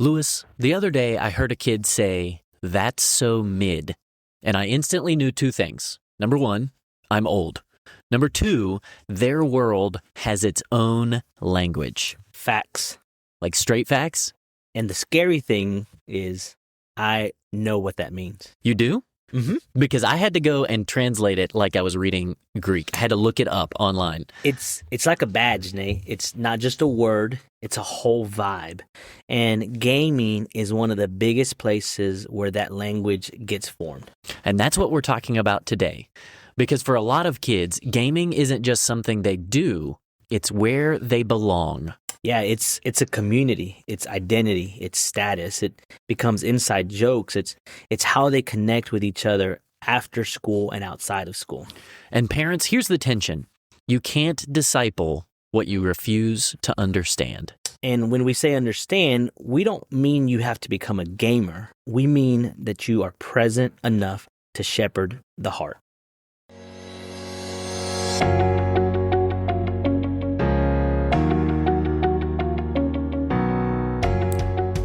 Lewis, the other day I heard a kid say, "That's so mid." And I instantly knew two things. Number one, I'm old. Number two, their world has its own language. Facts. Like straight facts? And the scary thing is, I know what that means. You do? Mm-hmm. Because I had to go and translate it like I was reading Greek. I had to look it up online. It's like a badge, Nate. It's not just a word. It's a whole vibe. And gaming is one of the biggest places where that language gets formed. And that's what we're talking about today. Because for a lot of kids, gaming isn't just something they do. It's where they belong. Yeah, it's a community, it's identity, it's status. It becomes inside jokes. It's how they connect with each other after school and outside of school. And parents, here's the tension. You can't disciple what you refuse to understand. And when we say understand, we don't mean you have to become a gamer. We mean that you are present enough to shepherd the heart.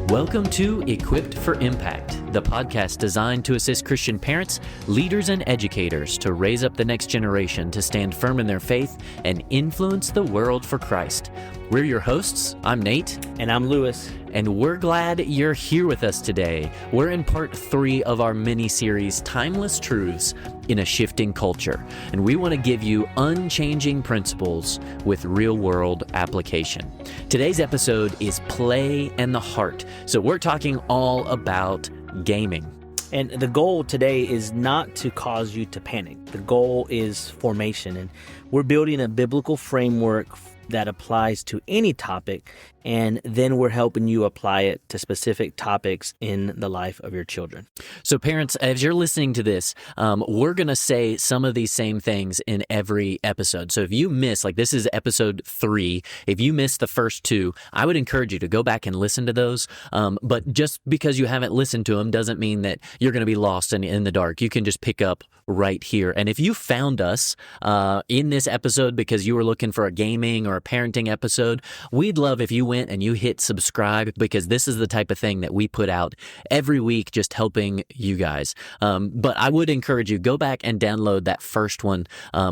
Welcome to Equipped for Impact, the podcast designed to assist Christian parents, leaders, and educators to raise up the next generation to stand firm in their faith and influence the world for Christ. We're your hosts. I'm Nate. And I'm Lewis. And we're glad you're here with us today. We're in part 3 of our mini-series, Timeless Truths in a Shifting Culture. And we want to give you unchanging principles with real-world application. Today's episode is Play and the Heart. So we're talking all about gaming. And the goal today is not to cause you to panic. The goal is formation. And we're building a biblical framework that applies to any topic, and then we're helping you apply it to specific topics in the life of your children. So parents, as you're listening to this, we're going to say some of these same things in every episode. So if you miss, like this is episode 3, if you missed the first 2, I would encourage you to go back and listen to those. But just because you haven't listened to them doesn't mean that you're going to be lost in the dark. You can just pick up right here. And if you found us in this episode because you were looking for a gaming or a parenting episode, we'd love if you went and you hit subscribe, because this is the type of thing that we put out every week, just helping you guys. But I would encourage you, go back and download that first one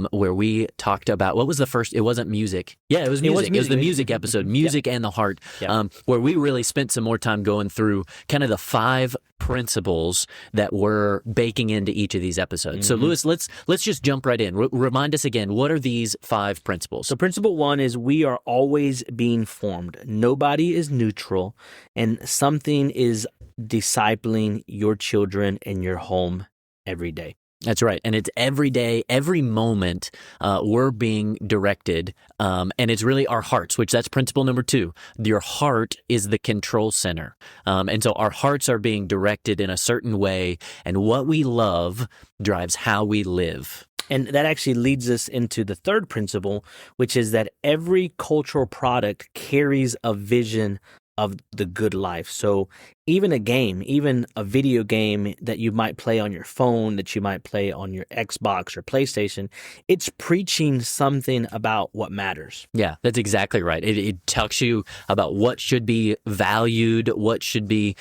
where we talked about, what was the first? It wasn't music. Yeah, it was music. It was the music episode, Music and the Heart, where we really spent some more time going through kind of the 5 principles that we're baking into each of these episodes. So Lewis, let's just jump right in. Remind us again, what are these 5 principles? So principle 1 is we are always being formed. Nobody is neutral, and something is discipling your children in your home every day. That's right. And it's every day, every moment we're being directed. And it's really our hearts, which that's principle number 2. Your heart is the control center. And so our hearts are being directed in a certain way. And what we love drives how we live. And that actually leads us into the 3rd principle, which is that every cultural product carries a vision of the good life. So even a game, even a video game that you might play on your phone, that you might play on your Xbox or PlayStation, it's preaching something about what matters. Yeah, that's exactly right. It tells you about what should be valued, what should be,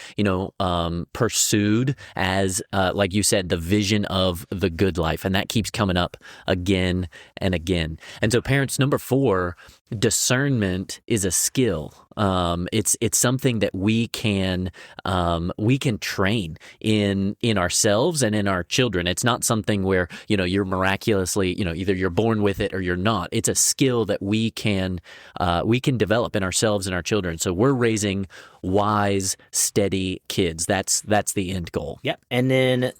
pursued as, like you said, the vision of the good life. And that keeps coming up again and again. And so parents, number 4, discernment is a skill. It's something that we can train in ourselves and in our children. It's not something where, you're miraculously, either you're born with it or you're not. It's a skill that we can develop in ourselves and our children. So we're raising wise, steady kids. That's the end goal. Yep. And then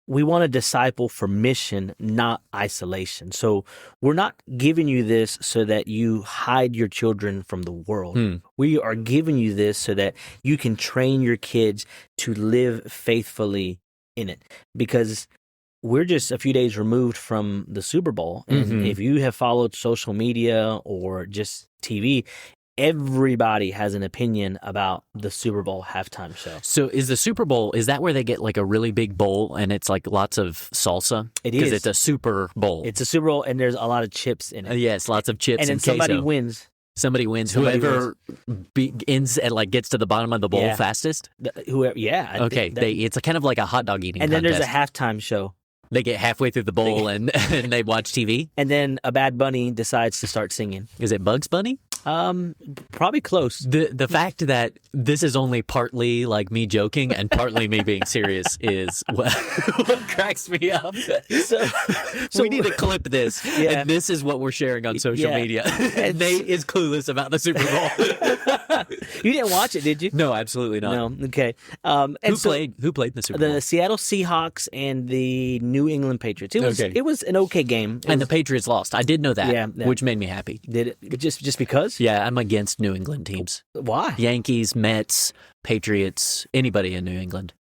we want to disciple for mission, not isolation. So we're not giving you this so that you hide your children from the world. We are giving you this so that you can train your kids to live faithfully in it. Because we're just a few days removed from the Super Bowl. And if you have followed social media or just TV, everybody has an opinion about the Super Bowl halftime show. So is the Super Bowl, is that where they get like a really big bowl and it's like lots of salsa? It is. Because it's a Super Bowl. It's a Super Bowl and there's a lot of chips in it. Yes, lots of chips and and then somebody queso. wins. Somebody wins. Somebody Whoever ends and like gets to the bottom of the bowl fastest. Whoever, yeah. Okay, it's kind of like a hot dog eating and then contest. there's a halftime show. They get halfway through the bowl and they watch TV. And then a bad bunny decides to start singing. Is it Bugs Bunny? Probably close. The fact that this is only partly like me joking and partly me being serious is what cracks me up. So we need to clip this, and this is what we're sharing on social media. And Nate is clueless about the Super Bowl. You didn't watch it, did you? No, absolutely not. No. Okay. Who played in the Super Bowl? The Seattle Seahawks and the New England Patriots. It was an okay game. And the Patriots lost. I did know that, which made me happy. Did it just because? Yeah, I'm against New England teams. Why? Yankees, Mets, Patriots, anybody in New England.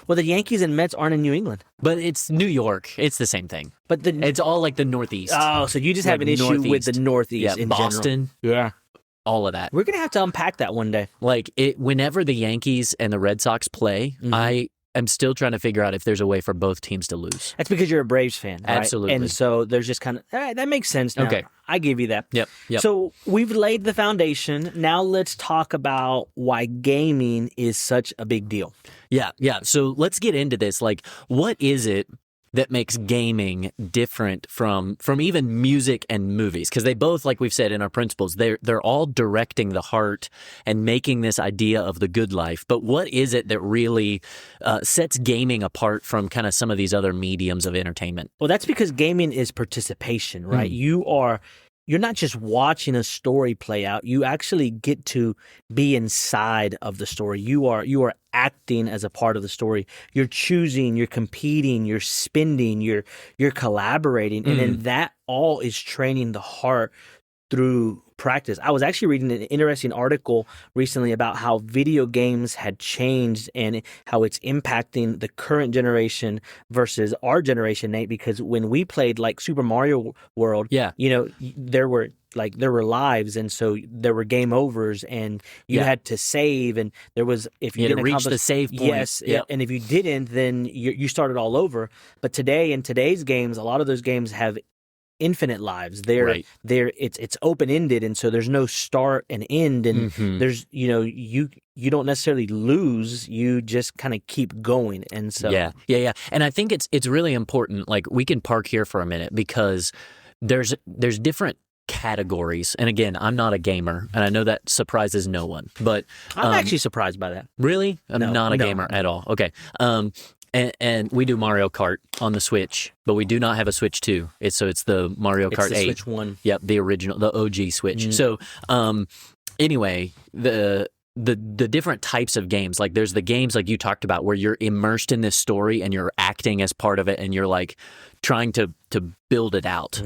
Well, the Yankees and Mets aren't in New England. But it's New York. It's the same thing. But it's all like the Northeast. Oh, so you just have an issue with the Northeast in Boston. general. Yeah. All of that. We're going to have to unpack that one day. Like, whenever the Yankees and the Red Sox play, I am still trying to figure out if there's a way for both teams to lose. That's because you're a Braves fan, right? Absolutely. And so there's just kind of, all right, that makes sense now. Okay. I give you that. Yep. So we've laid the foundation. Now let's talk about why gaming is such a big deal. Yeah. So let's get into this. Like, what is it that makes gaming different from even music and movies? Because they both, like we've said in our principles, they're all directing the heart and making this idea of the good life. But what is it that really sets gaming apart from kind of some of these other mediums of entertainment? Well, that's because gaming is participation, right? You're not just watching a story play out. You actually get to be inside of the story. You are acting as a part of the story. You're choosing, you're competing, you're spending, you're collaborating. And then that all is training the heart through practice. I was actually reading an interesting article recently about how video games had changed and how it's impacting the current generation versus our generation, Nate, because when we played like Super Mario World, there were lives, and so there were game overs, and you had to save, and there was, if you didn't reach the save point, and if you didn't, then you started all over. But today, in today's games, a lot of those games have infinite lives. It's open ended, and so there's no start and end, and there's you don't necessarily lose. You just kind of keep going, and so yeah. And I think it's really important. Like, we can park here for a minute because there's different categories. And again, I'm not a gamer, and I know that surprises no one, but I'm actually surprised by that. Really? I'm not a gamer at all. Okay. And we do Mario Kart on the Switch, but we do not have a Switch 2. It's the Mario Kart 8. It's the Switch 1. Yep, the original, the OG Switch. So, anyway, the different types of games, like there's the games like you talked about where you're immersed in this story and you're acting as part of it and you're like trying to build it out.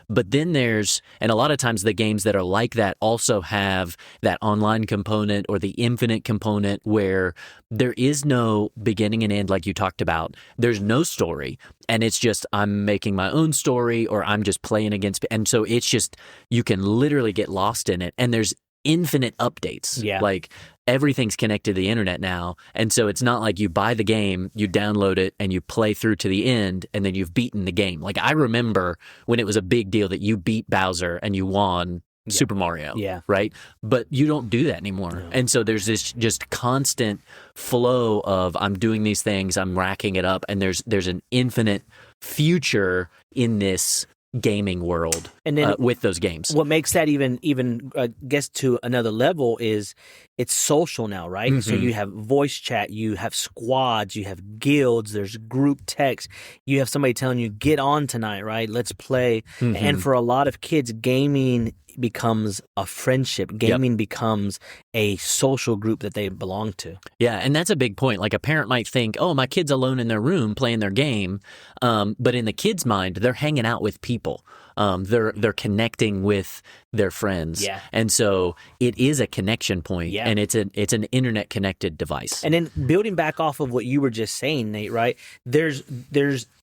But then and a lot of times the games that are like that also have that online component or the infinite component where there is no beginning and end, like you talked about. There's no story, and it's just I'm making my own story or I'm just playing against, and so it's just you can literally get lost in it, and there's infinite updates. Yeah. Like, everything's connected to the internet now. And so it's not like you buy the game, you download it, and you play through to the end, and then you've beaten the game. Like, I remember when it was a big deal that you beat Bowser and you won Super Mario. Yeah. Right? But you don't do that anymore. No. And so there's this just constant flow of I'm doing these things, I'm racking it up, and there's an infinite future in this gaming world, and then with those games. What makes that even gets to another level is it's social now, right? So you have voice chat, you have squads, you have guilds, there's group text, you have somebody telling you get on tonight, right? Let's play. And for a lot of kids, gaming becomes a friendship. Gaming becomes a social group that they belong to. Yeah, and that's a big point. Like, a parent might think, oh, my kid's alone in their room playing their game. But in the kid's mind, they're hanging out with people. They're connecting with their friends. Yeah. And so it is a connection point, and it's an internet connected device. And then building back off of what you were just saying, Nate, right? There's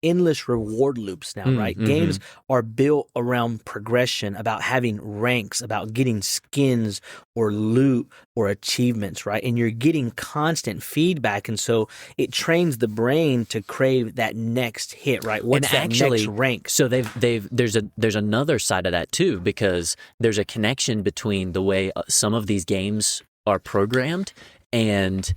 endless reward loops now, right? Games are built around progression, about having ranks, about getting skins or loot or achievements, right? And you're getting constant feedback. And so it trains the brain to crave that next hit, right? What's that next rank? So there's another side of that too, because there's a connection between the way some of these games are programmed and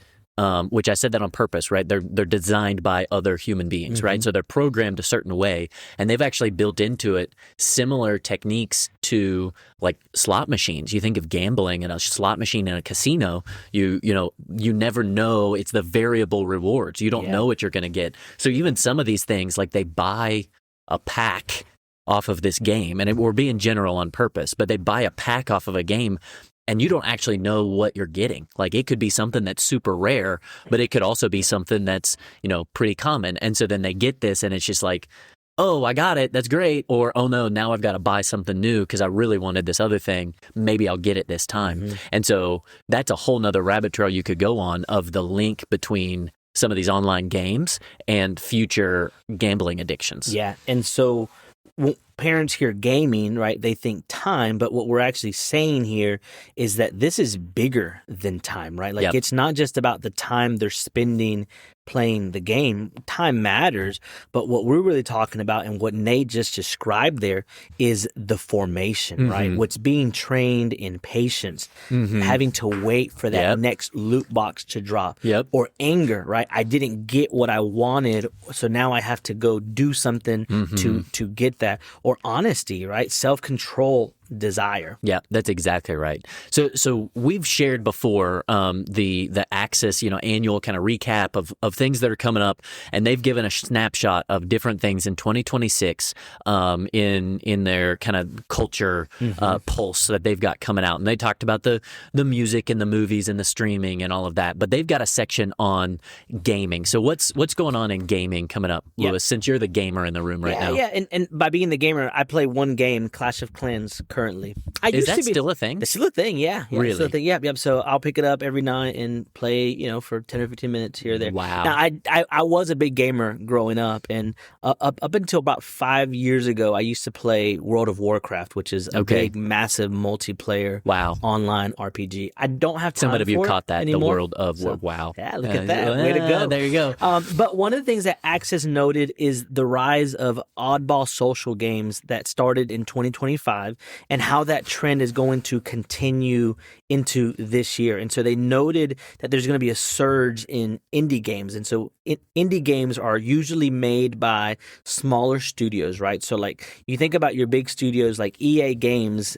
which I said that on purpose, right? They're designed by other human beings, right? So they're programmed a certain way, and they've actually built into it similar techniques to like slot machines. You think of gambling in a slot machine in a casino, you never know. It's the variable rewards. You don't know what you're going to get. So even some of these things, like they buy a pack off of this game, and we're being general on purpose, but they buy a pack off of a game, and you don't actually know what you're getting. Like it could be something that's super rare, but it could also be something that's, pretty common. And so then they get this and it's just like, oh, I got it. That's great. Or, oh no, now I've got to buy something new because I really wanted this other thing. Maybe I'll get it this time. And so that's a whole nother rabbit trail you could go on of the link between some of these online games and future gambling addictions. Yeah. And so when parents hear gaming, right, they think time, but what we're actually saying here is that this is bigger than time, right? Like it's not just about the time they're spending playing the game. Time matters, but what we're really talking about and what Nate just described there is the formation, right? What's being trained in patience, having to wait for that next loot box to drop, or anger, right? I didn't get what I wanted, so now I have to go do something to get that, or honesty, right? Self-control, desire. Yeah, that's exactly right. So we've shared before the Axis, annual kind of recap of things that are coming up, and they've given a snapshot of different things in 2026 in their kind of culture pulse that they've got coming out. And they talked about the music and the movies and the streaming and all of that, but they've got a section on gaming. So what's going on in gaming coming up, Lewis, since you're the gamer in the room right now? Yeah, and by being the gamer, I play one game, Clash of Clans, currently. Is that still a thing? It's still a thing, yeah. Really? Still a thing. Yep. So I'll pick it up every night and play, for 10 or 15 minutes here or there. Wow. Now, I was a big gamer growing up, and up until about 5 years ago, I used to play World of Warcraft, which is a big, massive multiplayer online RPG. I don't have time Somebody of you caught that, anymore. the World of Wow. Yeah, look at that. Way to go. There you go. But one of the things that Access noted is the rise of oddball social games that started in 2025 and how that trend is going to continue into this year. And so they noted that there's going to be a surge in indie games. And so indie games are usually made by smaller studios, right? So like you think about your big studios, like EA Games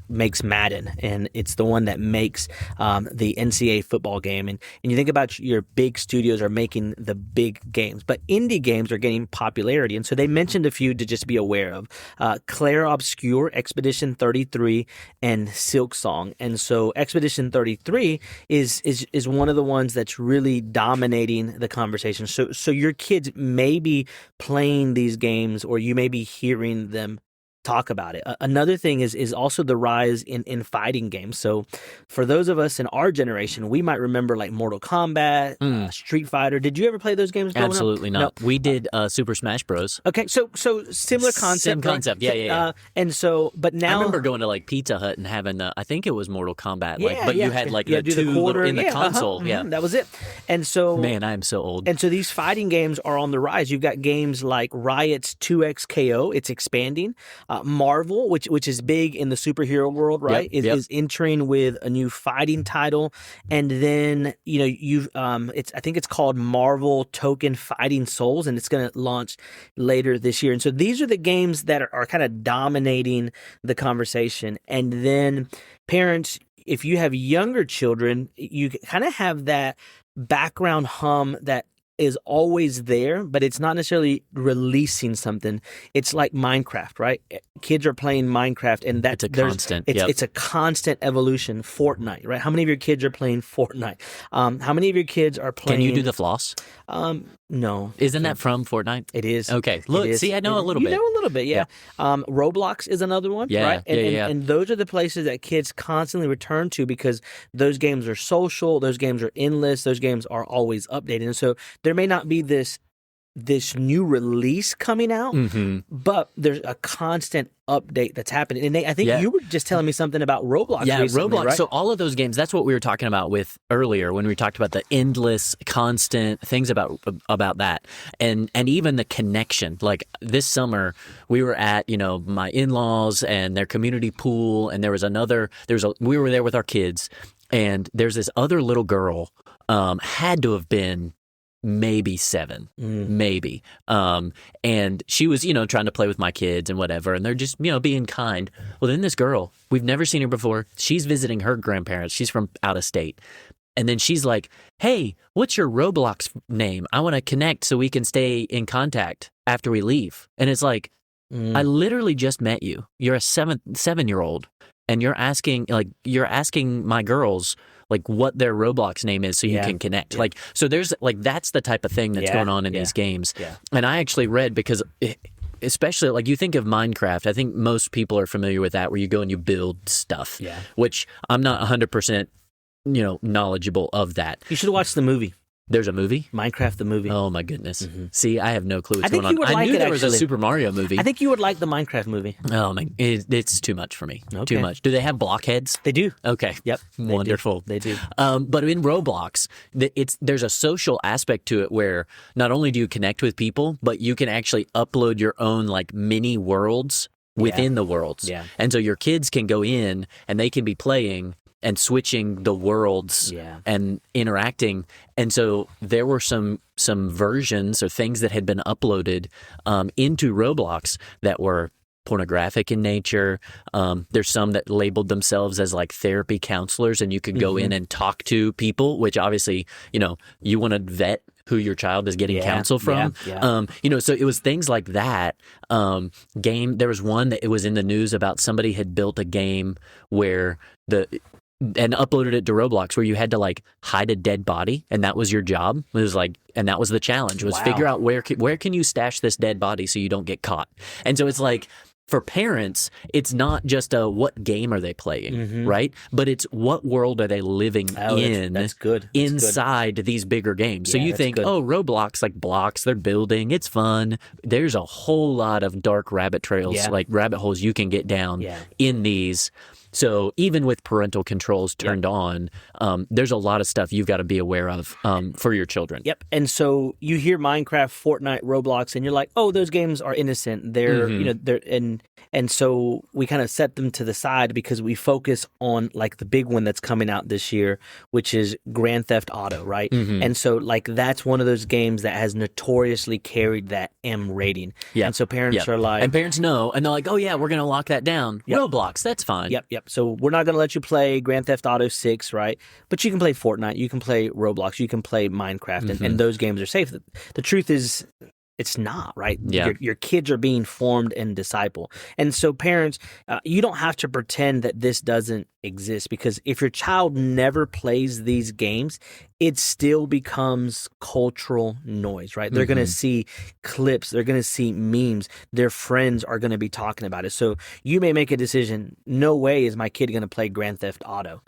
makes Madden, and it's the one that makes the NCAA football game. And you think about your big studios are making the big games, but indie games are gaining popularity. And so they mentioned a few to just be aware of. Claire Obscure, Expedition 33, and Silksong. And so Expedition 33 is one of the ones that's really dominating the conversation. So your kids may be playing these games, or you may be hearing them talk about it. Another thing is also the rise in fighting games. So for those of us in our generation, we might remember like Mortal Kombat, Street Fighter. Did you ever play those games growing up? Absolutely not. No. We did Super Smash Bros. Okay, so similar concept. Same concept, right? Yeah. And so, but now I remember going to like Pizza Hut and having I think it was Mortal Kombat, you had like the two quarter in the console. Yeah, that was it. And so, man, I am so old. And so these fighting games are on the rise. You've got games like Riot's 2XKO. It's expanding. Marvel, which is big in the superhero world, right? Is entering with a new fighting title, and then I think it's called Marvel Token Fighting Souls, and it's going to launch later this year. And so these are the games that are kind of dominating the conversation. And then parents, if you have younger children, you kind of have that background hum that is always there, but it's not necessarily releasing something. It's like Minecraft, right? Kids are playing Minecraft, and that's a constant. It's a constant evolution. Fortnite, right? How many of your kids are playing Fortnite? How many of your kids are playing? Can you do the floss? No. Isn't that from Fortnite? It is. Okay. Look, see, I know a little bit. You know a little bit, yeah. Roblox is another one, right? And those are the places that kids constantly return to because those games are social, those games are endless, those games are always updated. And so there may not be this this new release coming out, but there's a constant update that's happening. And Nate, I think you were just telling me something about Roblox recently, Roblox. right? So all of those games, that's what we were talking about with earlier when we talked about the endless, constant things about that. And even the connection. Like this summer, we were at, my in-laws and their community pool, and we were there with our kids, and there's this other little girl, had to have been maybe 7, maybe. And she was, trying to play with my kids and whatever, and they're just, being kind. Well, then this girl, we've never seen her before. She's visiting her grandparents. She's from out of state. And then she's like, hey, what's your Roblox name? I want to connect so we can stay in contact after we leave. And it's like, I literally just met you. You're a 7-year-old, and you're asking my girls what their Roblox name is so you can connect. So there's that's the type of thing that's going on in these games. Yeah. And I actually read, because especially you think of Minecraft, I think most people are familiar with that, where you go and you build stuff, which I'm not 100% knowledgeable of that. You should watch the movie. There's a movie? Minecraft the movie. Oh my goodness. See, I have no clue what's going on. I knew there was a Super Mario movie. I think you would like the Minecraft movie. Oh my, it's too much for me. Okay. Too much. Do they have blockheads? They do. Okay. Yep. Wonderful. They do. But in Roblox, there's a social aspect to it where not only do you connect with people, but you can actually upload your own mini worlds within the worlds. Yeah. And so your kids can go in and they can be playing and switching the worlds and interacting. And so there were some versions or things that had been uploaded into Roblox that were pornographic in nature. There's some that labeled themselves as therapy counselors, and you could go in and talk to people, which obviously, you want to vet who your child is getting counsel from. So it was things like that. There was one that it was in the news about somebody had built a game where and uploaded it to Roblox where you had to hide a dead body, and that was your job. It was and that was the challenge, was figure out where can you stash this dead body so you don't get caught. And so it's for parents, it's not just what game are they playing, right? But it's what world are they living in. That's good. Inside these bigger games. So you think, Roblox, blocks, they're building, it's fun. There's a whole lot of dark rabbit trails, rabbit holes you can get down in these. So even with parental controls turned on, there's a lot of stuff you've got to be aware of for your children. Yep. And so you hear Minecraft, Fortnite, Roblox, and you're like, oh, those games are innocent. They're, they're and so we kind of set them to the side because we focus on the big one that's coming out this year, which is Grand Theft Auto, right? And so that's one of those games that has notoriously carried that M rating. Yeah. And so parents are like, and parents know, and they're like, oh yeah, we're going to lock that down. Roblox, that's fine. Yep. So we're not going to let you play Grand Theft Auto 6, right? But you can play Fortnite, you can play Roblox, you can play Minecraft, and those games are safe. The truth is, it's not, right? Yeah. Your kids are being formed and discipled. And so parents, you don't have to pretend that this doesn't exist, because if your child never plays these games, it still becomes cultural noise, right? They're going to see clips, they're going to see memes, their friends are going to be talking about it. So you may make a decision, no way is my kid going to play Grand Theft Auto.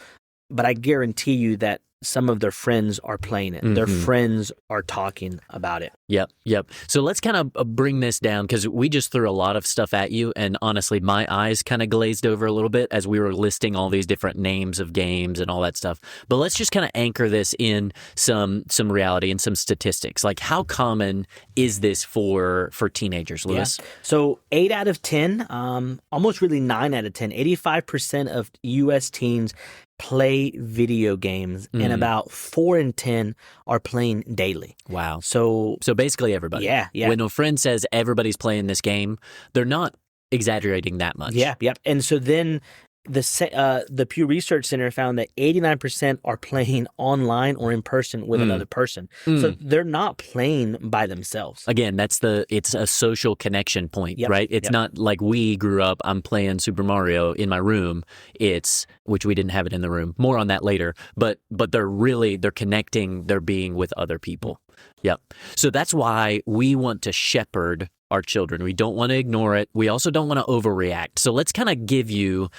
But I guarantee you that some of their friends are playing it. Their friends are talking about it. Yep. So let's kind of bring this down, because we just threw a lot of stuff at you, and honestly, my eyes kind of glazed over a little bit as we were listing all these different names of games and all that stuff. But let's just kind of anchor this in some reality and some statistics. How common is this for teenagers, Lewis? Yeah. So 8 out of 10, almost really 9 out of 10, 85% of U.S. teens play video games, and about 4 in 10 are playing daily. Wow. So basically everybody. Yeah. When a friend says everybody's playing this game, they're not exaggerating that much. Yeah. And so then the Pew Research Center found that 89% are playing online or in person with another person. So they're not playing by themselves. Again, it's a social connection point, right? It's not like we grew up, I'm playing Super Mario in my room. Which we didn't have it in the room. More on that later. But they're connecting, they're being with other people. Yep. So that's why we want to shepherd our children. We don't want to ignore it. We also don't want to overreact. So let's kind of give you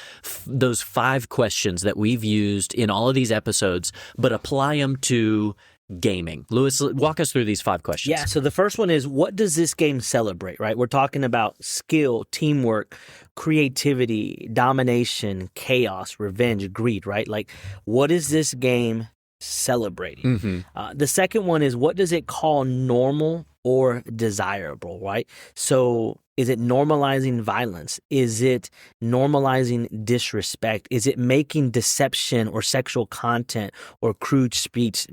those 5 questions that we've used in all of these episodes, but apply them to gaming. Lewis, walk us through these 5 questions. Yeah, so the first one is, what does this game celebrate, right? We're talking about skill, teamwork, creativity, domination, chaos, revenge, greed, right? Like, what is this game celebrating? The second one is, what does it call normal or desirable, right? So is it normalizing violence? Is it normalizing disrespect? Is it making deception or sexual content or crude speech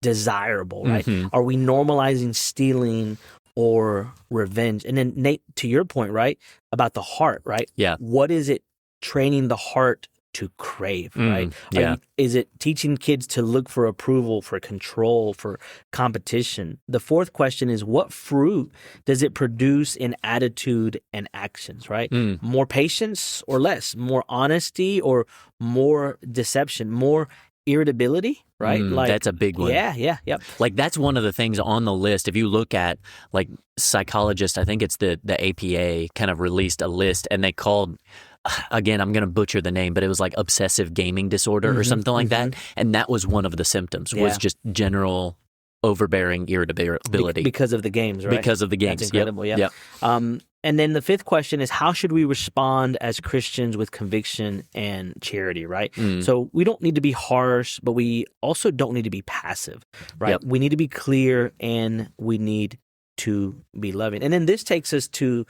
desirable, right? Are we normalizing stealing or revenge? And then Nate, to your point, right, about the heart, right? Yeah. What is it training the heart to crave, right? Yeah. Is it teaching kids to look for approval, for control, for competition? The fourth question is, what fruit does it produce in attitude and actions, right? More patience or less? More honesty or more deception? More irritability, right? That's a big one. Yeah. Like, that's one of the things on the list. If you look at, like, psychologists, I think it's the APA kind of released a list, and they called, again, I'm going to butcher the name, but it was like obsessive gaming disorder or something like that. And that was one of the symptoms, was just general overbearing irritability. Because of the games, right? Because of the games. That's incredible, yeah. And then the fifth question is, how should we respond as Christians with conviction and charity, right? So we don't need to be harsh, but we also don't need to be passive, right? We need to be clear, and we need to be loving. And then this takes us to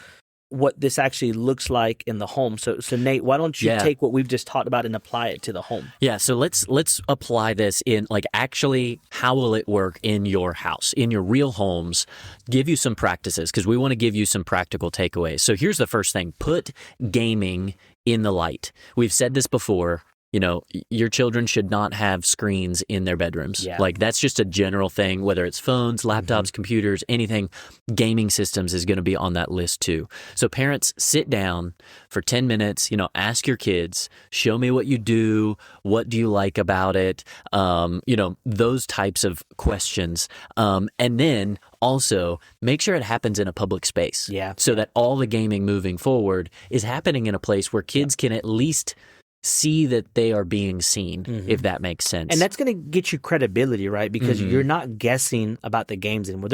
what this actually looks like in the home. So Nate, why don't you take what we've just talked about and apply it to the home? Yeah, so let's apply this in, like, actually, how will it work in your house, in your real homes? Give you some practices, because we want to give you some practical takeaways. So here's the first thing. Put gaming in the light. We've said this before. You know, your children should not have screens in their bedrooms. Like, that's just a general thing, whether it's phones, laptops, computers, anything. Gaming systems is going to be on that list too. So parents, sit down for 10 minutes, ask your kids, show me what you do. What do you like about it? Those types of questions. And then also make sure it happens in a public space. So that all the gaming moving forward is happening in a place where kids can at least see that they are being seen, if that makes sense. And that's going to get you credibility, right? Because you're not guessing about the games anymore.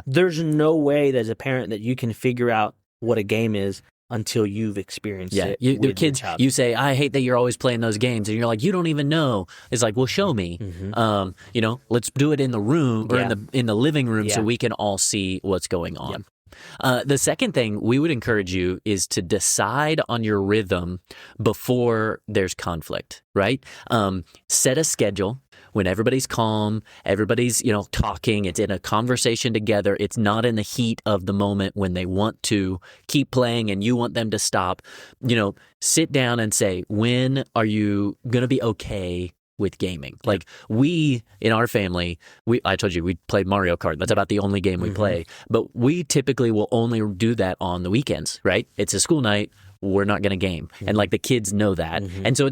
There's no way as a parent that you can figure out what a game is until you've experienced it. The kids, you say, I hate that you're always playing those games. And you're like, you don't even know. It's like, well, show me. Let's do it in the room or in the living room so we can all see what's going on. The second thing we would encourage you is to decide on your rhythm before there's conflict, right? Set a schedule when everybody's calm, everybody's, talking, it's in a conversation together. It's not in the heat of the moment when they want to keep playing and you want them to stop. Sit down and say, when are you going to be okay with gaming? Like, we, in our family, I told you, we played Mario Kart. That's about the only game we play. But we typically will only do that on the weekends, right? It's a school night. We're not going to game. And like, the kids know that. And so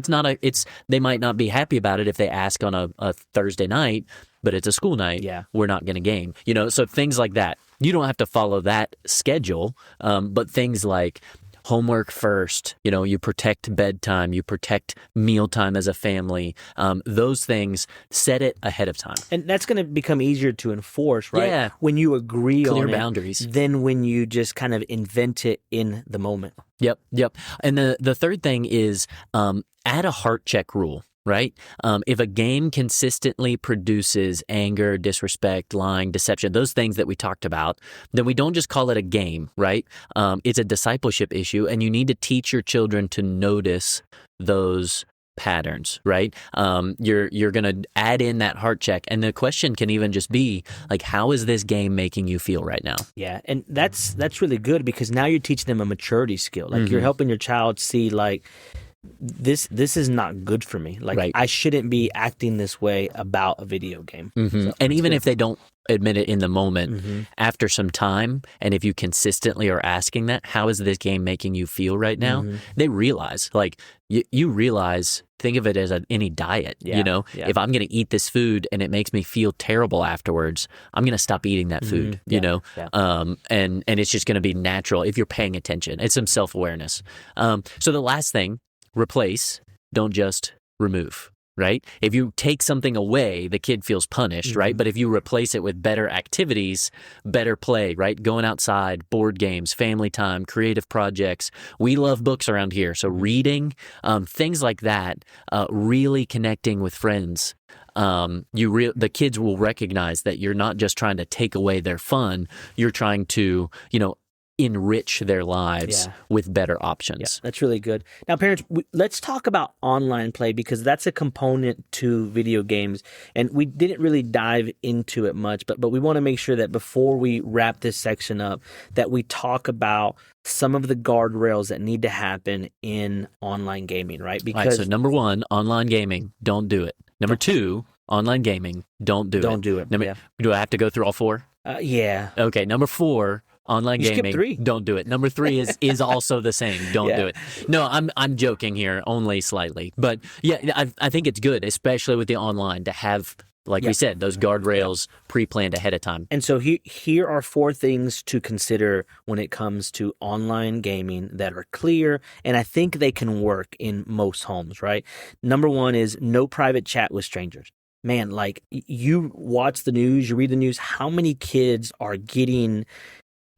they might not be happy about it if they ask on a Thursday night, but it's a school night. We're not going to game. So things like that. You don't have to follow that schedule, but things like homework first, you protect bedtime, you protect mealtime as a family. Those things, set it ahead of time. And that's going to become easier to enforce, right? Yeah. When you agree on clear boundaries. Than when you just kind of invent it in the moment. Yep. And the third thing is add a heart check rule. Right? If a game consistently produces anger, disrespect, lying, deception, those things that we talked about, then we don't just call it a game, right? It's a discipleship issue, and you need to teach your children to notice those patterns, right? You're going to add in that heart check, and the question can even just be like, how is this game making you feel right now? Yeah, and that's really good, because now you're teaching them a maturity skill. Like, you're helping your child see, like, this is not good for me. Like, I shouldn't be acting this way about a video game. So, and even if they don't admit it in the moment, after some time, and if you consistently are asking that, how is this game making you feel right now? They realize, like, you realize, think of it as any diet, if I'm going to eat this food and it makes me feel terrible afterwards, I'm going to stop eating that food, and it's just going to be natural if you're paying attention. It's some self-awareness. So the last thing, replace, don't just remove. right? If you take something away, the kid feels punished, right? But if you replace it with better activities, better play, right? Going outside, board games, family time, creative projects. We love books around here. So reading, things like that, really connecting with friends. The kids will recognize that you're not just trying to take away their fun. You're trying to, enrich their lives with better options. Yeah, that's really good. Now, parents, let's talk about online play because that's a component to video games. And we didn't really dive into it much, but we want to make sure that before we wrap this section up, that we talk about some of the guardrails that need to happen in online gaming, right? Because so number one, online gaming, don't do it. Number two, online gaming, don't do it. Don't do it. Do I have to go through all four? Yeah. Okay, number four, online You gaming, skipped three. don't do it. Number three is also the same. Don't do it. No, I'm joking here, only slightly. But yeah, I think it's good, especially with the online, to have, like we said, those guardrails pre-planned ahead of time. And so here are four things to consider when it comes to online gaming that are clear, and I think they can work in most homes, right? Number one is no private chat with strangers. Man, like you watch the news, you read the news, how many kids are getting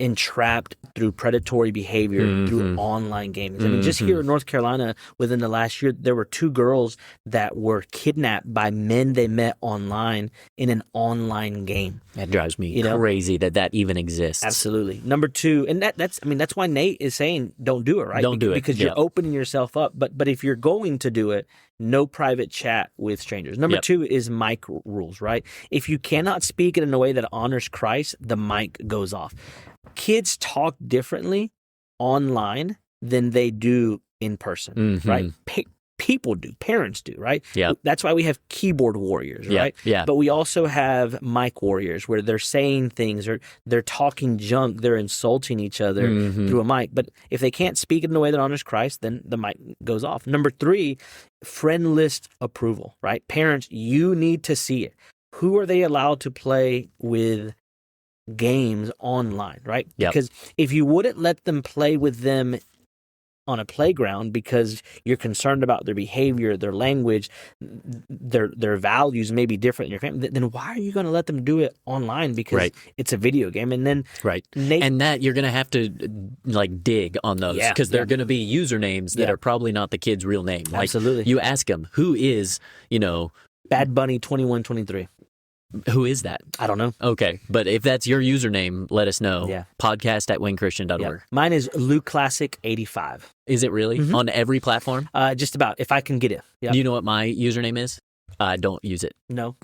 entrapped through predatory behavior through online gaming. I mean, just here in North Carolina, within the last year, there were 2 girls that were kidnapped by men they met online in an online game. That drives me crazy that even exists. Absolutely. Number 2, and that's why Nate is saying don't do it, right? Don't do it. Because you're opening yourself up. But if you're going to do it, no private chat with strangers. Number 2 is mic rules, right? If you cannot speak it in a way that honors Christ, the mic goes off. Kids talk differently online than they do in person, right? People do, parents do, right? Yeah. That's why we have keyboard warriors, right? Yeah. But we also have mic warriors where they're saying things or they're talking junk, they're insulting each other through a mic. But if they can't speak it in a way that honors Christ, then the mic goes off. Number 3, friend list approval, right? Parents, you need to see it. Who are they allowed to play with games online, right? Because if you wouldn't let them play with them on a playground because you're concerned about their behavior, their language, their values may be different in your family, then why are you going to let them do it online because it's a video game? And then and that you're going to have to like dig on those because they're going to be usernames that are probably not the kid's real name. Like, absolutely. You ask them, who is, Bad Bunny 2123. Who is that? I don't know. Okay. But if that's your username, let us know. Yeah. Podcast@wingchristian.org. Yeah. Mine is Luke Classic 85. Is it really? On every platform? Just about, if I can get it. Yep. Do you know what my username is? I don't use it. No.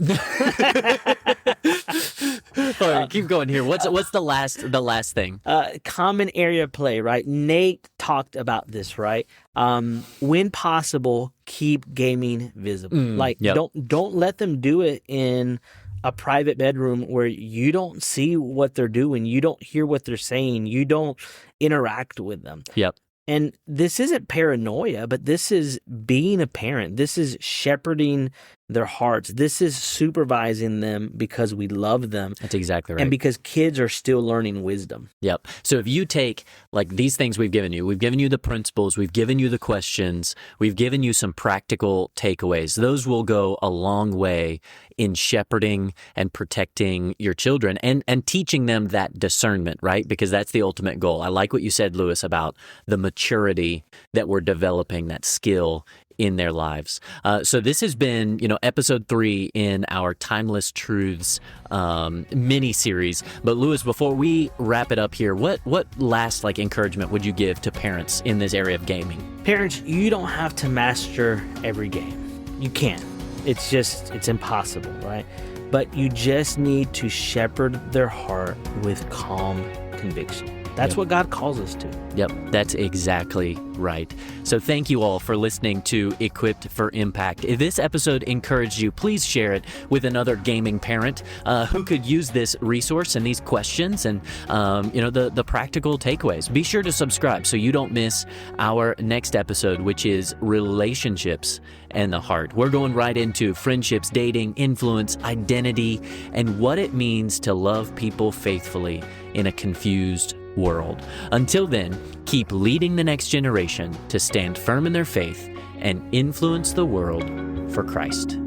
All right, keep going here. What's the last thing? Common area play, right? Nate talked about this, right? When possible, keep gaming visible. Don't let them do it in a private bedroom where you don't see what they're doing, you don't hear what they're saying, you don't interact with them. Yep. And this isn't paranoia, but this is being a parent. This is shepherding their hearts. This is supervising them because we love them. That's exactly right. And because kids are still learning wisdom. Yep. So if you take like these things we've given you the principles, we've given you the questions, we've given you some practical takeaways. Those will go a long way in shepherding and protecting your children and teaching them that discernment, right? Because that's the ultimate goal. I like what you said, Lewis, about the maturity that we're developing, that skill in their lives. So this has been, episode 3 in our Timeless Truths mini series. But Lewis, before we wrap it up here, what last encouragement would you give to parents in this area of gaming? Parents, you don't have to master every game. You can't. It's impossible, right? But you just need to shepherd their heart with calm conviction. That's what God calls us to. Yep, that's exactly right. So thank you all for listening to Equipped for Impact. If this episode encouraged you, please share it with another gaming parent who could use this resource and these questions and the practical takeaways. Be sure to subscribe so you don't miss our next episode, which is Relationships and the Heart. We're going right into friendships, dating, influence, identity, and what it means to love people faithfully in a confused world. Until then, keep leading the next generation to stand firm in their faith and influence the world for Christ.